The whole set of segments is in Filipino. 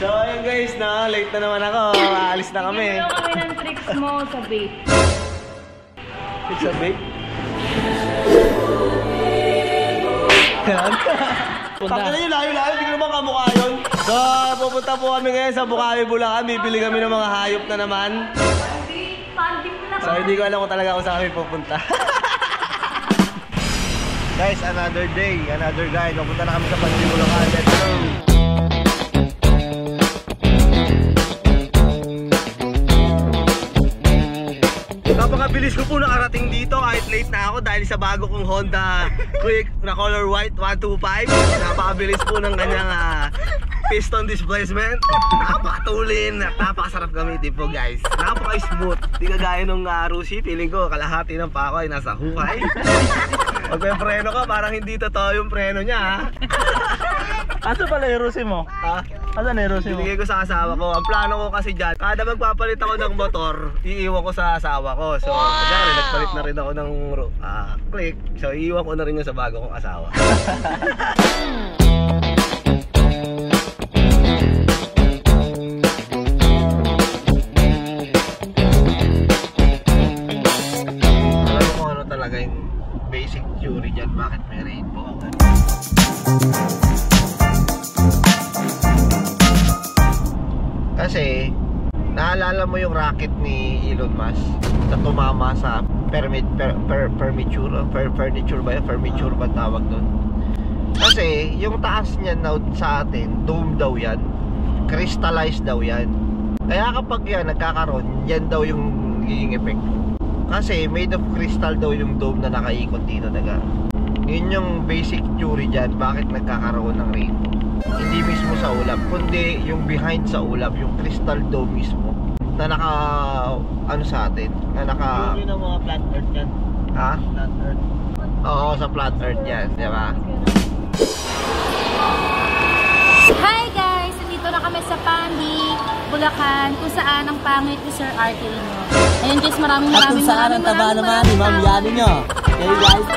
So ayun guys, na late na naman ako. Aalis na kami. Bigyan mo kami ng tricks mo sa vape. Tricks sa vape? Sabi na yun, layo-layo, hindi ko naman kamukha yun. So, pupunta po kami ngayon sa Bukawi, Bulacan. Bibili kami ng mga hayop na naman. So, hindi ko alam kung talaga kung saan kami pupunta. Guys, another day, another guide. Pupunta na kami sa Pandi, Bulacan. Let's go! Napakabilis ko po nakarating dito kahit late na ako dahil sa bago kong Honda Quick na color white 125. Napakabilis po ng kanyang piston displacement. Napakatulin at napakasarap gamitin po guys. Napaka-smooth. Di kagaya nung Rusi, feeling ko kalahati ng pako ay nasa hukay. Pag may preno ka, parang hindi totoo yung preno niya. Asa pala yung Rusi mo? Ha? Asan yung Rusi mo? Binigay ko sa asawa ko. Ang plano ko kasi dyan, kada magpapalit ako ng motor, iiwan ko sa asawa ko. So, kaya nagpalit na rin ako ng click. So, iiwan ko na rin yung sa bago kong asawa. Alam mo kung ano talaga yung basic theory dyan, bakit may rainbow? Kasi naalala mo yung rocket ni Elon Musk na tumama sa furniture ba tawag doon? Kasi yung taas niya na sa atin, dome daw yan, crystallized daw yan. Kaya kapag yan nagkakaroon, yan daw yung nagiging effect. Kasi made of crystal daw yung dome na nakaikot dito daga. Yun yung basic theory dyan, bakit nagkakaroon ng rainbow. Hindi mismo sa ulap, kundi yung behind sa ulap, yung crystal dome mismo na naka, ano sa atin, na naka... Yung mga flat earth yan. Ha? Flat earth. Oo, sa flat earth yan, di ba? Hi guys! Nandito na kami sa Pandi, Bulacan, kung saan ang pangit ni Sir Arkelino. Ayun guys, maraming At kung saan ang taba naman ni Ma'am Yani nyo. Okay guys?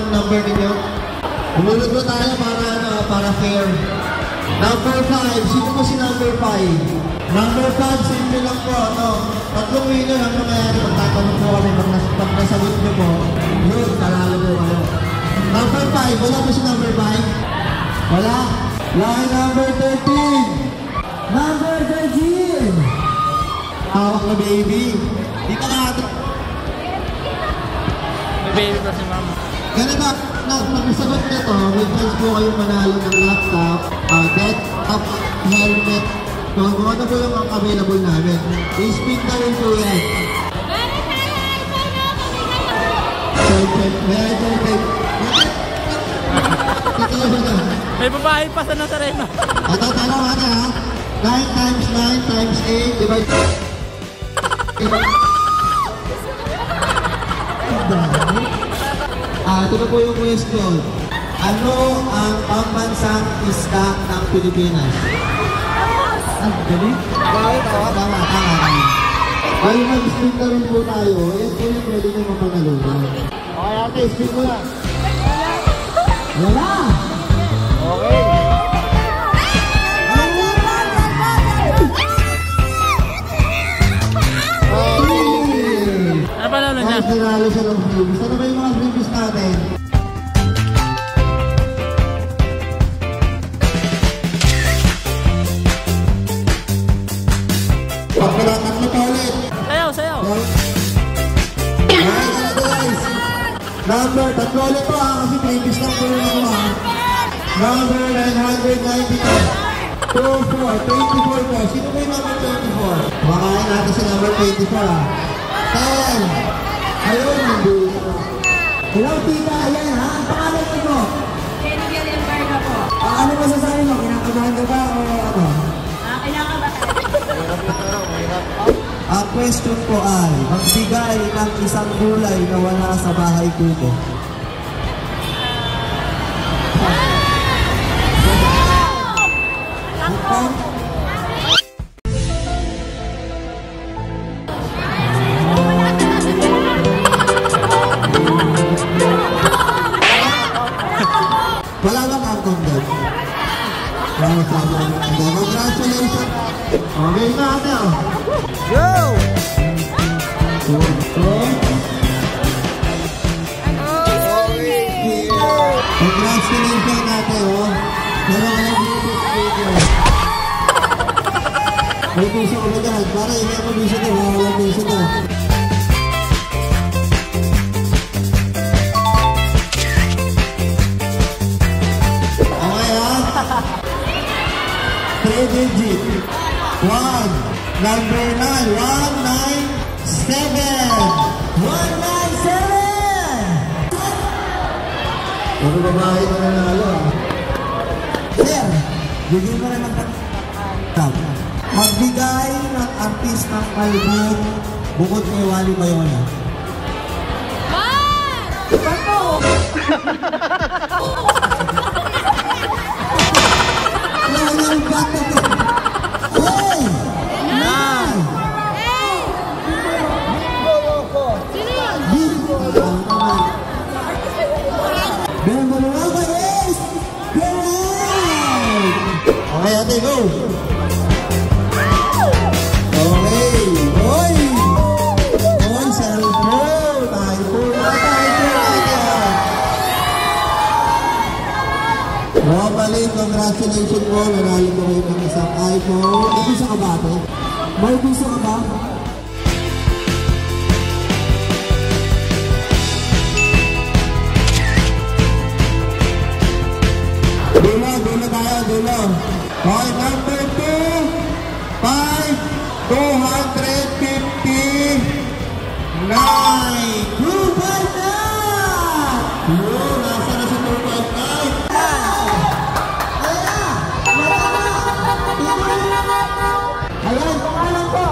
Number ninyo. Bumunod mo tayo para fair. Number 5. Sino po si number 5? Number 5, simple lang po. Tatlong winner ang nangyayari. Magtatanong po kami. Pag nasagot nyo po, yun, talalo po kayo. Number 5. Wala po si number 5? Wala. Line number 13. Number 13. Hawak na baby. Dito ka natin. May baby pa si Mama. Ganun na, pag-sagot nito, may chance po kayong manalo ng laptop, desktop, helmet. So, kung ano po yung available namin. I-spin na rin po yan. May babae pa sa Nazareno. Ito, tanong natin ha. 9 times 9 times 8 divide. Ito na po yung question. Ano ang pambansang isda ng Pilipinas? Ang galing? Tama. Dahil mag-spin na rin po tayo, yan po yung pwede nyo mapanalunan. Okay ate, spin mo na. Wala! Okay. Ano pa lalo niya? Sinalo siya ng freebies. Ano ba yung mga freebies natin? Tatlo pa ulit. Sayaw. Guys. Number, tatlo ulit po ha. Kasi freebies lang po yung nakuha. Number 999. 24 po. Sino ba yung number 24? Makain natin sa number 24 ha. 10. Ayun, hindi. Hello, tita. Ayan, ha? Ang pangalan mo? Jennifer Embarga po. Ano masasabi mo? Kinakabahan ka ba o ano? Kinakabahan. Ang question po ay, magbigay ng isang gulay na wala sa bahay kuko. Congratulations! Okay na ate. Go! Congratulations ate, oh. Meron ka ng music video. May music ko ba dyan? Para hindi ako music ko. Walang music ko. Okay ha? 3 digit. 1. Number 9. 197. 197! Puro babae na nanalo ah. Sir, bigyan ko na ng magbigay ng artist ng album bukod kay Wally Bayona. Bato! Ano yung bato ko? Hey! Nine! Sino yun? Number 1 is correct! Okay, ate, go! Okay! Oy! Oy, cellphone! iPhone na tayo! Oh, balik, congratulations po. Nanalo ko kayo ng isang iPhone. May gusto ka ba, ate? May gusto ka ba? Dulo tayo, dulo. Okay, number 2, 5, 250, 9. 259! Yun, nasa na si 259? Ayan, pangalan po.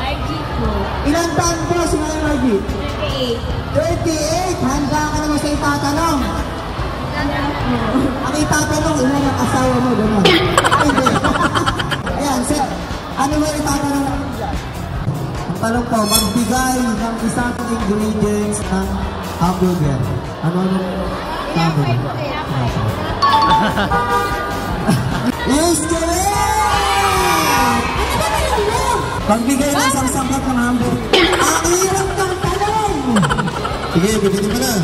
Margie po. Ilang taon po si Mami Margie? 38. 38! Handa ka naman sa itatanong. Ang itatanong, ilan ang asawa mo, gano'n. Ay, hindi. Ayan, sir, ano ba itatanong natin dyan? Ang tanong po, magbigay ng isang ingredients ng hamburger. Ano sabi? Yes, correct! Magbigay ng isang sangkap ng hamburger. Ang hirap ng tanong! Sige, bigyan mo na.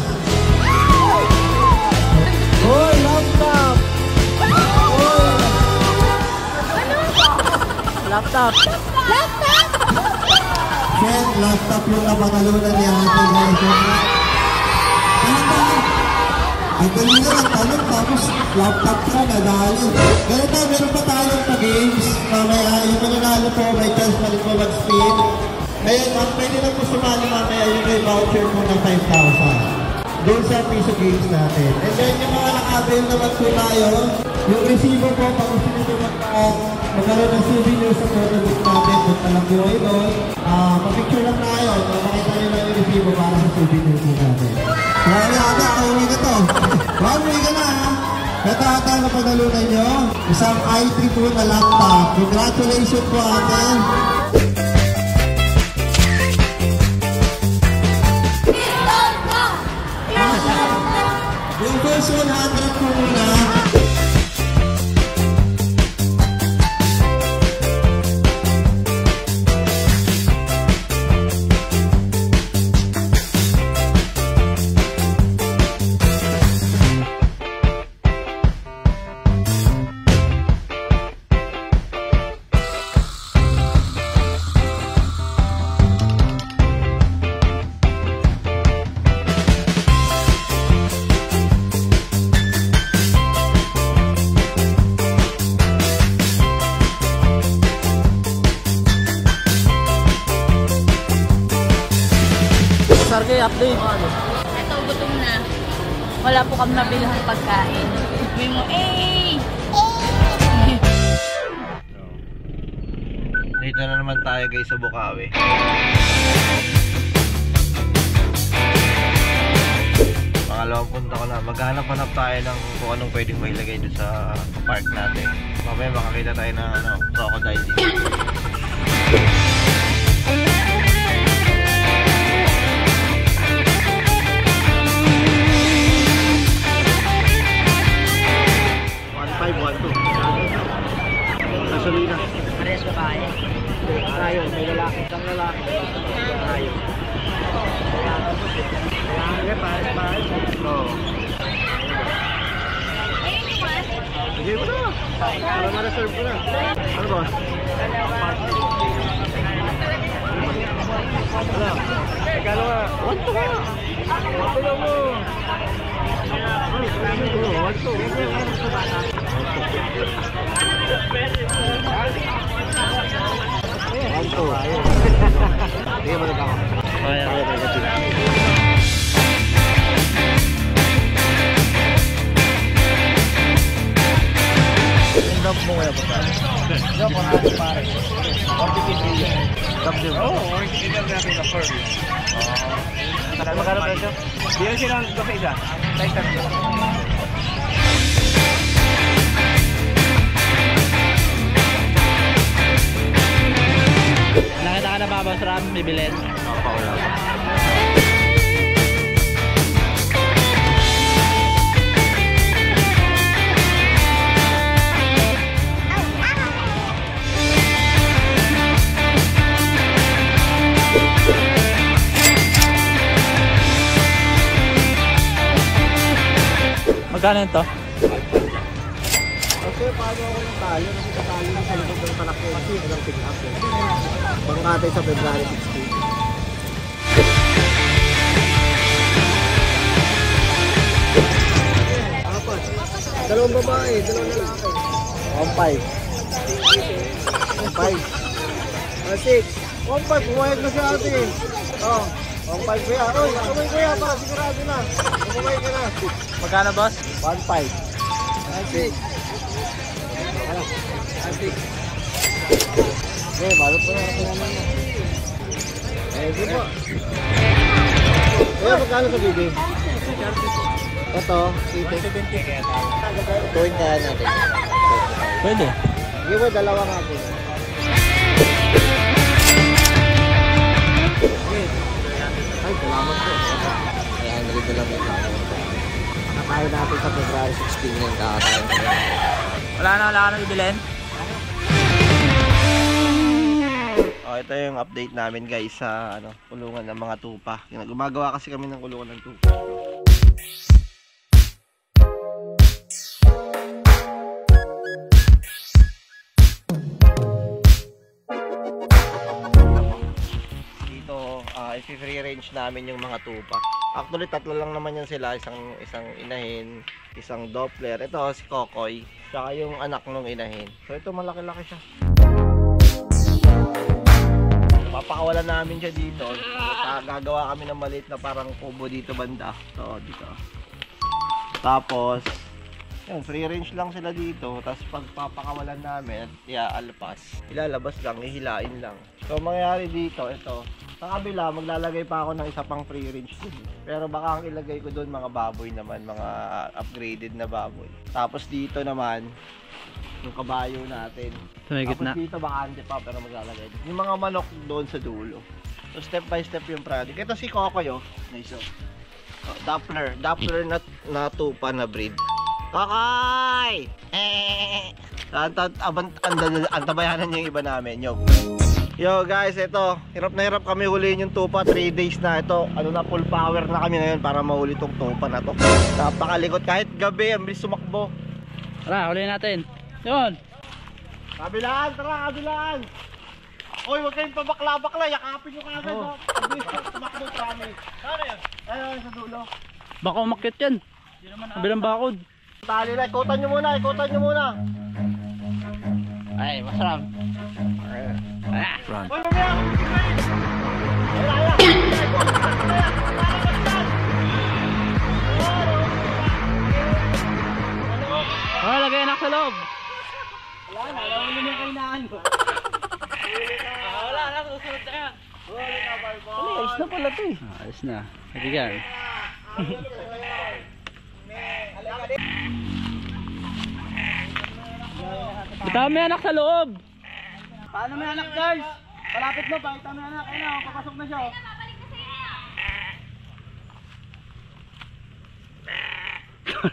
Hoy, laptop! Laptop! Laptop! Sir, laptop yung napatalunan niya ate guys. Ang galing na lang tanong tapos laptop ka nadali. Ganito, meron pa tayong pa-games. Mamaya, yung mananalo po, may chance pa rin po mag-spin. Ngayon, ang pwede lang po sumali mamaya yung may voucher po ng 5,000. Doon sa piso games natin. And then yung mga naka-avail naman po tayo, yung resibo po, pag gusto nyo magkaroon ng souvenir sa photo book natin, punta lang po kayo doon. Mag-picture lang tayo, makita nyo lang yung resibo para sa souvenir po natin. Marami ata, kauwi ka to. Kauwi ka na ha. Ito ata ang napagalunan nyo. Isang i3 po na laptop. Congratulations po ate. Yung first 100 po muna. Sarge, update. Ito, gutom na. Wala po kami nabilhan pagkain. Sabi mo, Dito na naman tayo guys sa Bukawi. Pangalawang punta ko na. Maghanap-hanap tayo ng kung anong pwedeng mailagay doon sa park natin. Mamaya makakita tayo ng crocodile dito. $1.5, $1.2. Para ma-reserve ko na. Ano boss? Wala. Kalo nga. Wanto ka. Wanto lang mo. Wanto. Wanto. Hindi mo nagkaka. Kaya talaga. Drop mo kaya pa tayo? Drop mo na pare. 40 million. Drop din. Oo, original natin na first. Magkano presyo? Diyan silang kape isa. Like that. Nakita ka na ba Boss Ram, bibilin? Nakapawala. Magkano ito? Kasi paano ako ng talo? Kasi katalo na sa likod ng panak ko kasi ng pick up. Bangkatay sa February 16. Apat. Dalawang babae, dalawang lalaki. 1.5. 1.5. 1.5, pumayag na siya ate. Oh, 1.5 kuya. Oy, kumay kuya pa, sigurado na. Kumay ka na. Magkano boss? 1.5. Ate. Ate. Balot po na ako naman na. Di po. Kuya, magkano sa bibi? Ito, 70. Tuwing kaya natin. Pwede. Hindi mo, dalawa natin. Ay, salamat po. Kaya nalito lang ito. Nakatayo natin sa February 16 yung kakatayo. Wala na bibilin? Oh, ito yung update namin guys sa kulungan ng mga tupa. Gumagawa kasi kami ng kulungan ng tupa. Dito, i-free range namin yung mga tupa. Actually, tatlo lang naman yan sila. Isang inahin, isang Doppler. Ito, si Kokoy. Saka yung anak nung inahin. So, ito malaki-laki siya. Papakawalan namin siya dito. Gagawa kami ng maliit na parang kubo dito banda. So, dito. Tapos, yun, free range lang sila dito. Tapos pagpapakawalan namin, iaalpas. Ilalabas lang, ihilain lang. So, mangyayari dito, ito. Sa kabila, maglalagay pa ako ng isa pang free range dun. Pero baka ang ilagay ko dun mga baboy naman, mga upgraded na baboy. Tapos dito naman, yung kabayo natin. Sa may gitna. Tapos dito baka hindi pa, pero maglalagay. Yung mga manok doon sa dulo. So step by step yung project. Ito si Kokoy, oh. Nice, oh. Doppler na tupa na breed. Kokoy! Antabayanan niyo yung iba namin. Yo guys, ito. Hirap na hirap kami huliin yung tupa. 3 days na ito. Full power na kami ngayon para mahuli tong tupa na to. Napakalikot. Kahit gabi, ang bilis sumakbo. Tara, huliin natin. Yun! Kabilaan, tara, kabilaan! Oy, huwag kayong pabakla-bakla, yakapin nyo kagad, oh. Tumakbo kami. Ano yan? Ayun, sa dulo. Baka umakyat yan. Kabilang bakod. Tali na, ikutan nyo muna, ikutan nyo muna. Ay, masarap. Oy, mamaya! Wala, Oh, lagay anak sa loob. wala na, alam mo yung kainaan ko. Wala na, susunod na yan. Ayos na pala to eh. Ayos na. Nagigyan. Bitaw may anak sa loob. Paano may anak guys? Malapit na, pakita may anak. Ayun na, papasok na siya.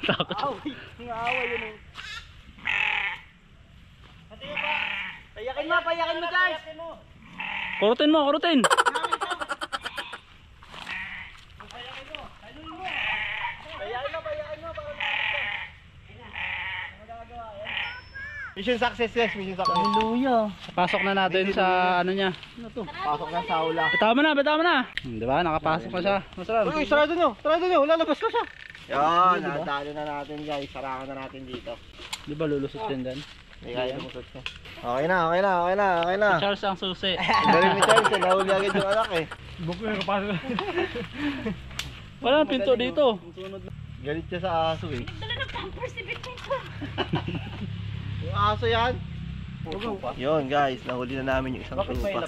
Takot. Nangaaway yun eh. Payakin mo guys! Kurutin mo, kurutin. Payakin mo. Mission success guys, mission success. Hallelujah. Pasok na natin sa ano niya. Pasok na sa aula. Bitaw mo na. Di ba? Nakapasok na siya. Masarap. Uy, sarado nyo, lalabas na siya. Yan, nadalo na natin guys, sarangan na natin dito. Di ba lulusot din dyan? Hindi kaya lumusot siya. Okay na. Charles ang susi. Galing ni Charles, nahuli agad yung anak eh. Buko yung kapasok. Wala nang pinto dito. Galit siya sa aso eh. Dala ng pampers si Victor. Yung aso yan? Puso pa. Yun guys, nahuli na namin yung isang trupa.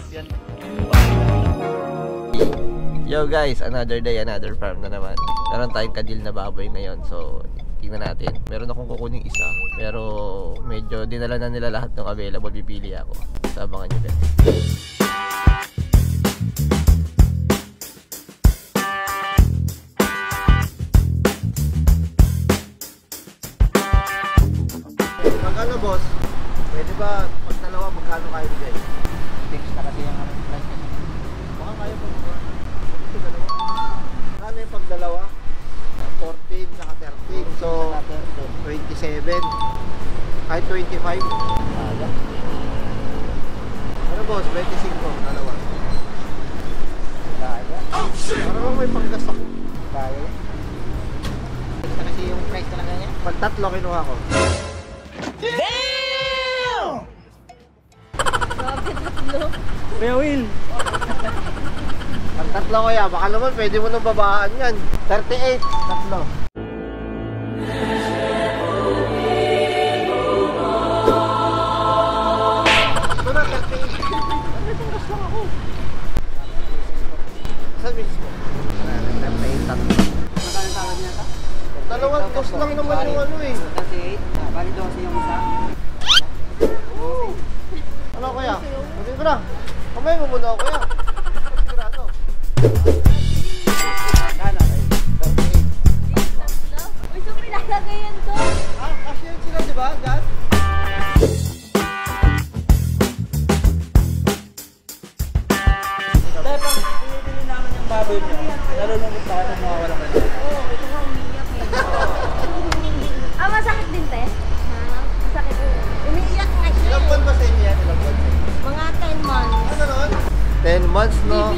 Yo guys, another day, another farm na naman. Meron tayong kadil na baboy ngayon. So, tingnan natin. Meron akong kukuning isa. Pero medyo dinala na nila lahat ng available. Pipili ako. Sabangan nyo guys. Magkano boss? Pwede ba pag dalawa magkano kayo bigay? Fix na kasi yung price niya. Baka kaya po dalawa. Ano yung pag dalawa? 14 saka 13. So 27. Kahit 25. Ano boss? 25 dalawa. Kaya. Parang may panggas ako. Kaya. Fix na kasi yung price talaga niya. Pag tatlo kinuha ko. Kuya Will. Pag tatlo kaya, baka naman pwede mo nang babaan yan. 38. Tatlo. Ito na, 38. May panggas lang ako. Saan mismo? 38 tatlo. Magkano tawad niya ka? Dalawang dos lang naman yung ano eh. 38. Bali daw kasi yung isa. Ano kaya? Sabi ko na. Kamay mo muna ako kaya. Sigurado. Kala kayo. 38. Uy, so pinalagay yan to. Ah, kasi yun sila diba? Dad? Dahil pag pinipili namin yung baboy niyo, nalulungkot tayo kung mawawala ka na. Oo, ito nga umiiyak eh. Masakit din, te? Masakit din. Umiiyak nga siya. Ilang buwan ba sa inyo yan? Ilang buwan sa inyo? Mga 10 months. Ano nun? 10 months, no?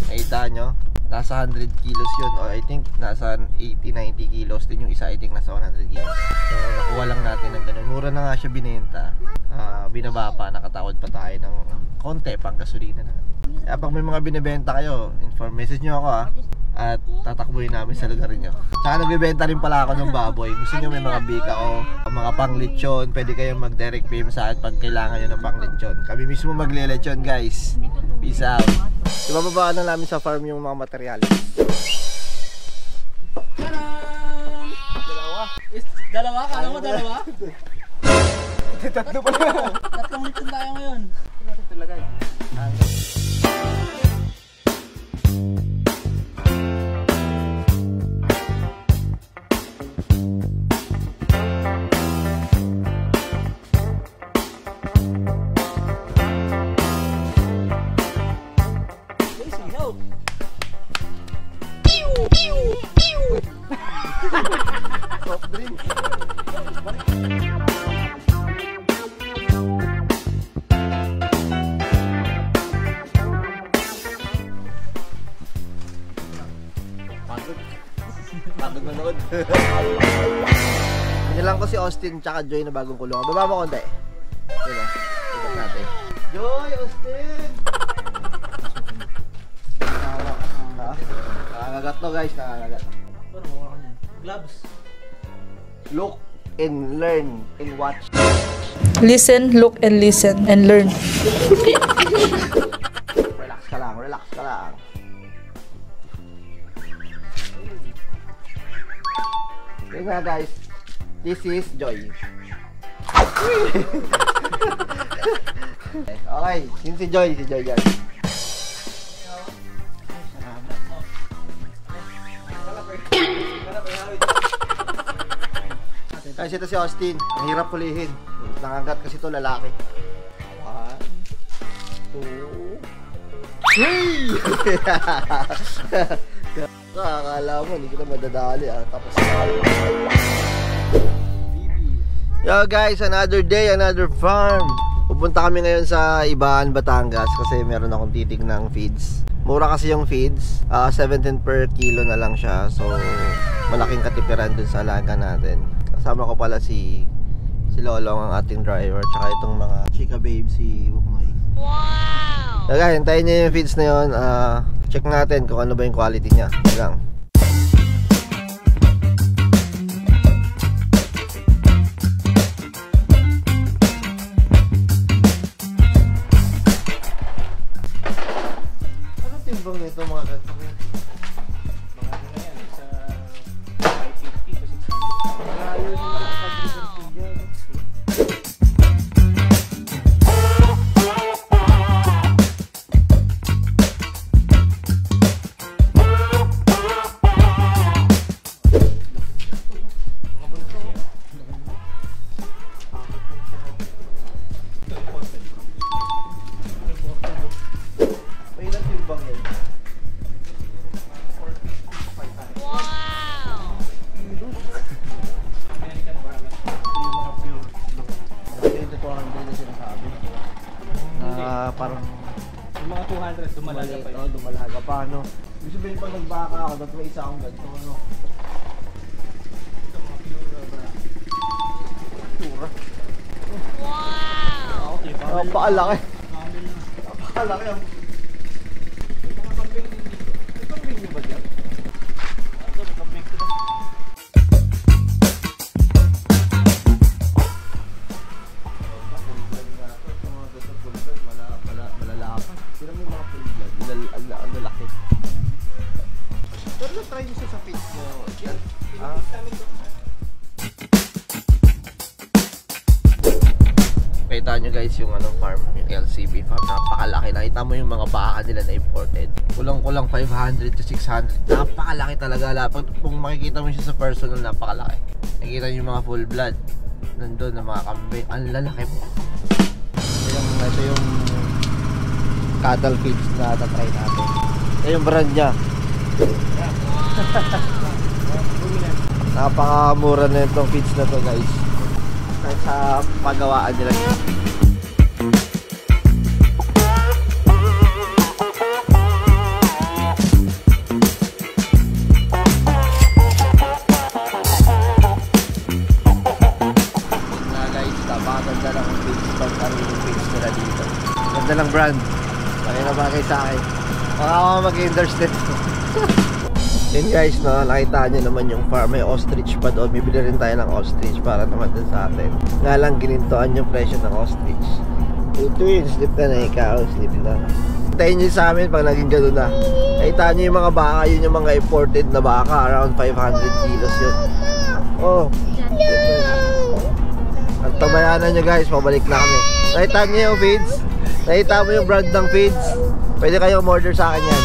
Nakita nyo? Nasa 100 kilos yun, or I think nasa 80-90 kilos din yung isa. I think nasa 100 kilos. So nakuha lang natin ng ganun. Mura na nga siya binenta. Binaba pa, nakatakot pa tayo ng konti pang gasolina natin. Kaya pag may mga binibenta kayo, message nyo ako at tatakbuhin namin sa lugar nyo. Tsaka nagbibenta rin pala ako ng baboy. Gusto nyo may mga bika o mga panglechon, pwede kayong mag-direct PM sa akin pag kailangan nyo ng panglechon. Kami mismo magle-lechon guys. Peace out. Ibababaan na namin sa farm yung mga materyales. Dalawa? Kala mo dalawa? Tatlo pa na. Tatlong lechon tayo ngayon. Natin talagay. Soft drinks. Pagod manood. Pinilang ko si Austin tsaka Joy na bagong kulungan. Baba mo konti. Diba? Ibat natin. Joy, Austin! Nakakagat to guys, nakakagat. Gloves. Look and learn and watch. Listen, look, and listen, and learn. Relax ka lang, relax ka lang. Okay nga guys, this is Joy. Okay, yun si Joy guys. Guys, ito si Austin. Ang hirap pulihin. Nangangat kasi ito lalaki. 1, 2, 3! Akala mo, hindi kita madadali tapos yo guys, another day, another farm. Pupunta kami ngayon sa Ibaan, Batangas kasi meron akong titig-ng feeds. Mura kasi yung feeds, 17 per kilo na lang siya. So malaking katipiran dun sa alaga natin. Kasama ko pala si Lolong, ang ating driver, tsaka itong mga chika babe, si Wuknoy. Wow! So guys, hintayin niyo yung feeds na yun. Check natin kung ano ba yung quality niya. Lang. Ano timbang nito mga ganito? Mga ano na yan, sa 550 to 600. Malayo yung mga pag-reserve dyan. Parang yung mga 200 dumalaga pa yun. Dumalaga pa, no? Ibig sabihin pag nagbaka ako, dapat may isa akong ganito, no? Ito mga pure. Wow! Okay, napakalaki. Napakalaki ang... May mga kambing din dito. May kambing nyo ba dyan? Ito, may kambing ko na. Sila may mga full blood, ang lalaki. Pero na-try nyo siya sa feeds mo. Kita nyo guys yung farm, yung LCB farm. Napakalaki. Nakita mo yung mga baka nila na imported. Kulang-kulang 500 to 600. Napakalaki talaga. Kung makikita mo siya sa personal, napakalaki. Nakikita nyo yung mga full blood. Nandun na mga kambing. Ang lalaki mo. Ito yung cattle feeds na tatry natin. Ito yung brand niya. Napakamura na itong feeds na to guys. Kahit sa pagawaan nila. Na guys, napakaganda lang ang feeds. Pag-ariling feeds nila dito. Ganda lang brand. Bagay na bagay sa akin. Baka ako mag-endorse nito. Yun guys, no, nakita nyo naman yung farm. May ostrich pa doon. Bibili rin tayo ng ostrich para naman dun sa atin. Nga lang ginintoan yung presyo ng ostrich. Ito yun, slip na ikaw. Slip na. Hintayin nyo sa amin pag naging gano'n na. Nakita nyo yung mga baka. Yun yung mga imported na baka. Around 500 kilos yun. Oh. Ang tabayanan nyo guys, pabalik na kami. Nakita nyo yung feeds? Nakita mo yung brand ng feeds? Pwede kayong order sa akin yan.